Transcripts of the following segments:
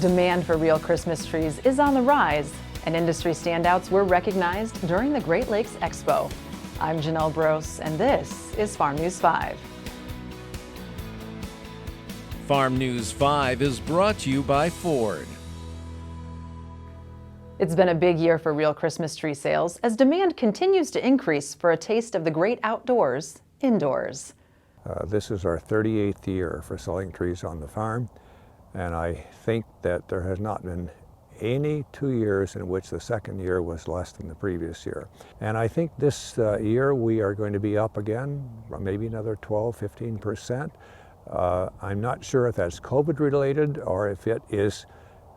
Demand for real Christmas trees is on the rise, and industry standouts were recognized during the Great Lakes Expo. I'm Janelle Brose, and this is Farm News 5. Farm News 5 is brought to you by Ford. It's been a big year for real Christmas tree sales as demand continues to increase for a taste of the great outdoors indoors. This is our 38th year for selling trees on the farm, and I think that there has not been any 2 years in which the second year was less than the previous year. And I think this year we are going to be up again, maybe another 12-15%. I'm not sure if that's COVID related or if it is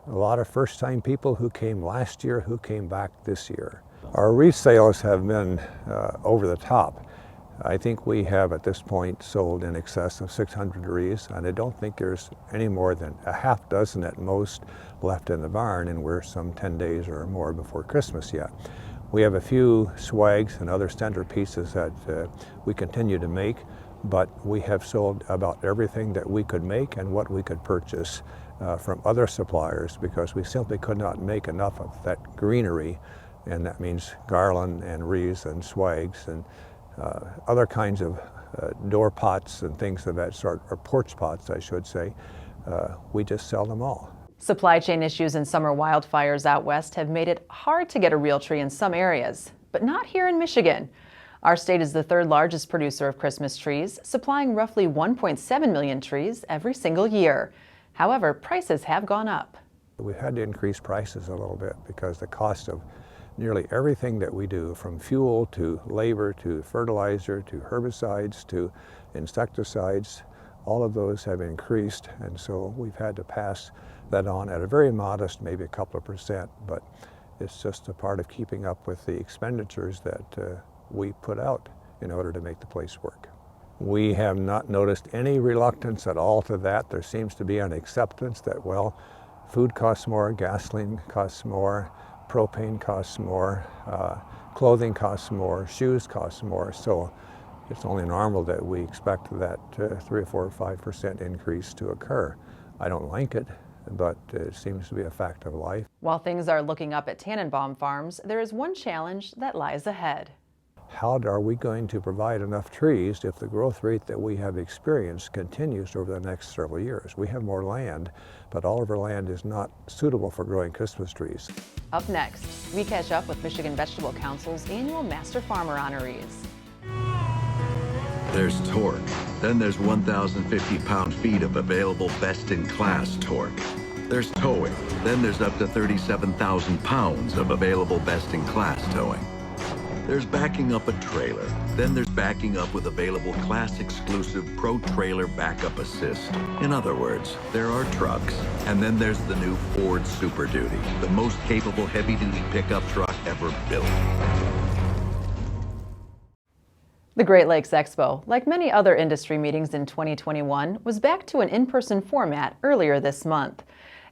a lot of first-time people who came last year who came back this year. Our resales have been over the top. I think we have at this point sold in excess of 600 trees, and I don't think there's any more than a half dozen at most left in the barn, and we're some 10 days or more before Christmas yet. We have a few swags and other centerpieces that we continue to make, but we have sold about everything that we could make and what we could purchase from other suppliers, because we simply could not make enough of that greenery, and that means garland and wreaths and swags and other kinds of door pots and things of that sort, or porch pots I should say. We just sell them all. Supply chain issues and summer wildfires out west have made it hard to get a real tree in some areas, but not here in Michigan. Our state is the third largest producer of Christmas trees, supplying roughly 1.7 million trees every single year. However, prices have gone up. We've had to increase prices a little bit because the cost of nearly everything that we do, from fuel to labor to fertilizer to herbicides to insecticides, all of those have increased, and so we've had to pass that on at a very modest, maybe a couple of percent, but it's just a part of keeping up with the expenditures that we put out in order to make the place work. We have not noticed any reluctance at all to that. There seems to be an acceptance that, well, food costs more, gasoline costs more, propane costs more, clothing costs more, shoes cost more, so it's only normal that we expect that 3 or 4 or 5% increase to occur. I don't like it, but it seems to be a fact of life. While things are looking up at Tannenbaum Farms, there is one challenge that lies ahead. How are we going to provide enough trees if the growth rate that we have experienced continues over the next several years? We have more land, but all of our land is not suitable for growing Christmas trees. Up next, we catch up with Michigan Vegetable Council's annual Master Farmer honorees. There's torque. Then there's 1,050 pound-feet of available best-in-class torque. There's towing. Then there's up to 37,000 pounds of available best-in-class towing. There's backing up a trailer. Then there's backing up with available class-exclusive Pro Trailer Backup Assist. In other words, there are trucks, and then there's the new Ford Super Duty, the most capable heavy-duty pickup truck ever built. The Great Lakes Expo, like many other industry meetings in 2021, was back to an in-person format earlier this month.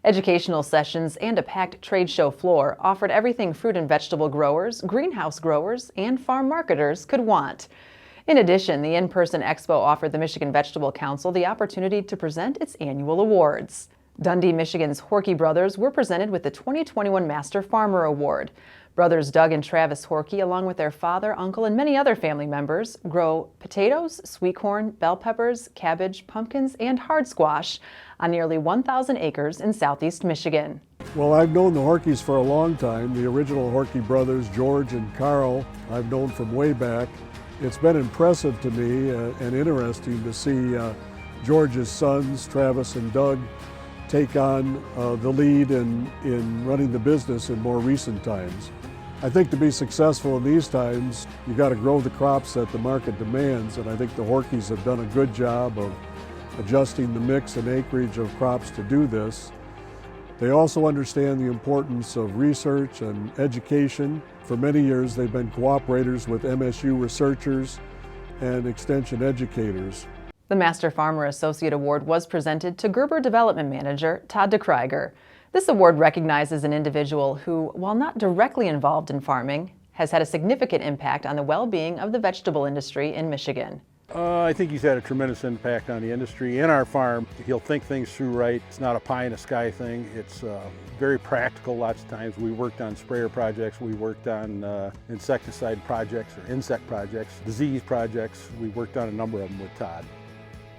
Educational sessions and a packed trade show floor offered everything fruit and vegetable growers, greenhouse growers, and farm marketers could want. In addition, the in-person expo offered the Michigan Vegetable Council the opportunity to present its annual awards. Dundee, Michigan's Horke brothers were presented with the 2021 Master Farmer Award. Brothers Doug and Travis Horke, along with their father, uncle, and many other family members, grow potatoes, sweet corn, bell peppers, cabbage, pumpkins, and hard squash on nearly 1,000 acres in southeast Michigan. Well, I've known the Horkes for a long time. The original Horke brothers, George and Carl, I've known from way back. It's been impressive to me and interesting to see George's sons, Travis and Doug, take on the lead in running the business in more recent times. I think to be successful in these times, you got to grow the crops that the market demands, and I think the Horkes have done a good job of adjusting the mix and acreage of crops to do this. They also understand the importance of research and education. For many years, they've been cooperators with MSU researchers and extension educators. The Master Farmer Associate Award was presented to Gerber Development Manager Todd DeKreiger. This award recognizes an individual who, while not directly involved in farming, has had a significant impact on the well-being of the vegetable industry in Michigan. I think he's had a tremendous impact on the industry and our farm. He'll think things through right. It's not a pie in the sky thing. It's very practical lots of times. We worked on sprayer projects, we worked on insecticide projects or insect projects, disease projects. We worked on a number of them with Todd.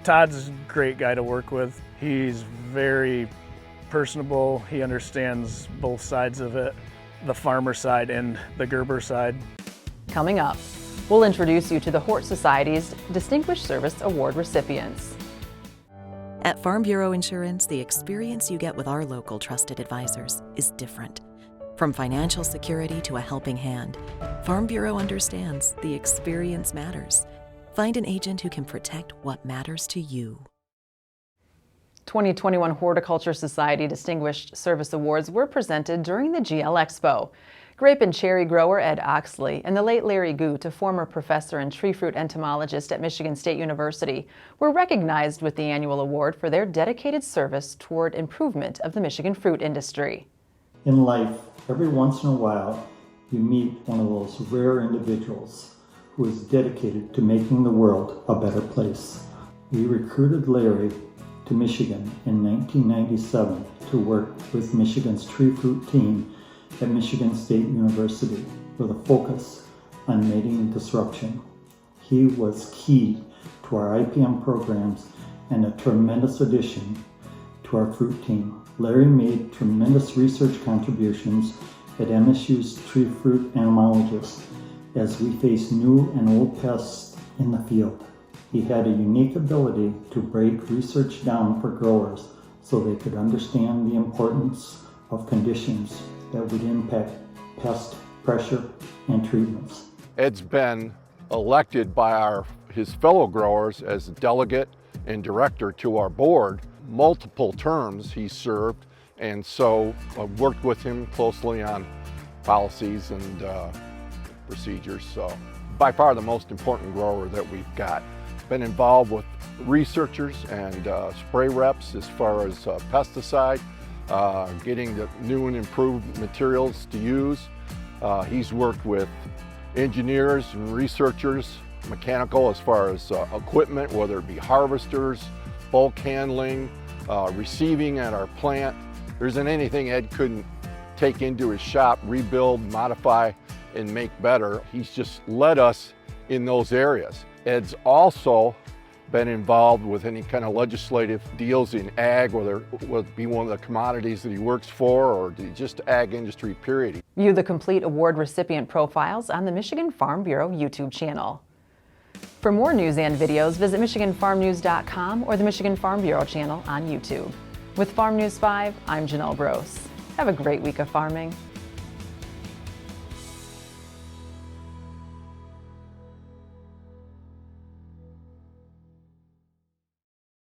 Todd's a great guy to work with. He's very personable. He understands both sides of it, the farmer side and the Gerber side. Coming up, we'll introduce you to the Hort Society's Distinguished Service Award recipients. At Farm Bureau Insurance, the experience you get with our local trusted advisors is different. From financial security to a helping hand, Farm Bureau understands the experience matters. Find an agent who can protect what matters to you. 2021 Horticulture Society Distinguished Service Awards were presented during the GL Expo. Grape and cherry grower Ed Oxley and the late Larry Goot, a former professor and tree fruit entomologist at Michigan State University, were recognized with the annual award for their dedicated service toward improvement of the Michigan fruit industry. In life, every once in a while, you meet one of those rare individuals who is dedicated to making the world a better place. We recruited Larry to Michigan in 1997 to work with Michigan's tree fruit team at Michigan State University with a focus on mating disruption. He was key to our IPM programs and a tremendous addition to our fruit team. Larry made tremendous research contributions at MSU's tree fruit entomologists as we face new and old pests in the field. He had a unique ability to break research down for growers so they could understand the importance of conditions that would impact pest pressure and treatments. Ed's been elected by his fellow growers as delegate and director to our board. Multiple terms he served, and so I've worked with him closely on policies and procedures. So by far the most important grower that we've got. Been involved with researchers and spray reps as far as pesticide, getting the new and improved materials to use. He's worked with engineers and researchers, mechanical as far as equipment, whether it be harvesters, bulk handling, receiving at our plant. There isn't anything Ed couldn't take into his shop, rebuild, modify, and make better. He's just led us in those areas. Ed's also been involved with any kind of legislative deals in ag, whether it be one of the commodities that he works for or just ag industry, period. View the complete award recipient profiles on the Michigan Farm Bureau YouTube channel. For more news and videos, visit MichiganFarmNews.com or the Michigan Farm Bureau channel on YouTube. With Farm News 5, I'm Janelle Brose. Have a great week of farming.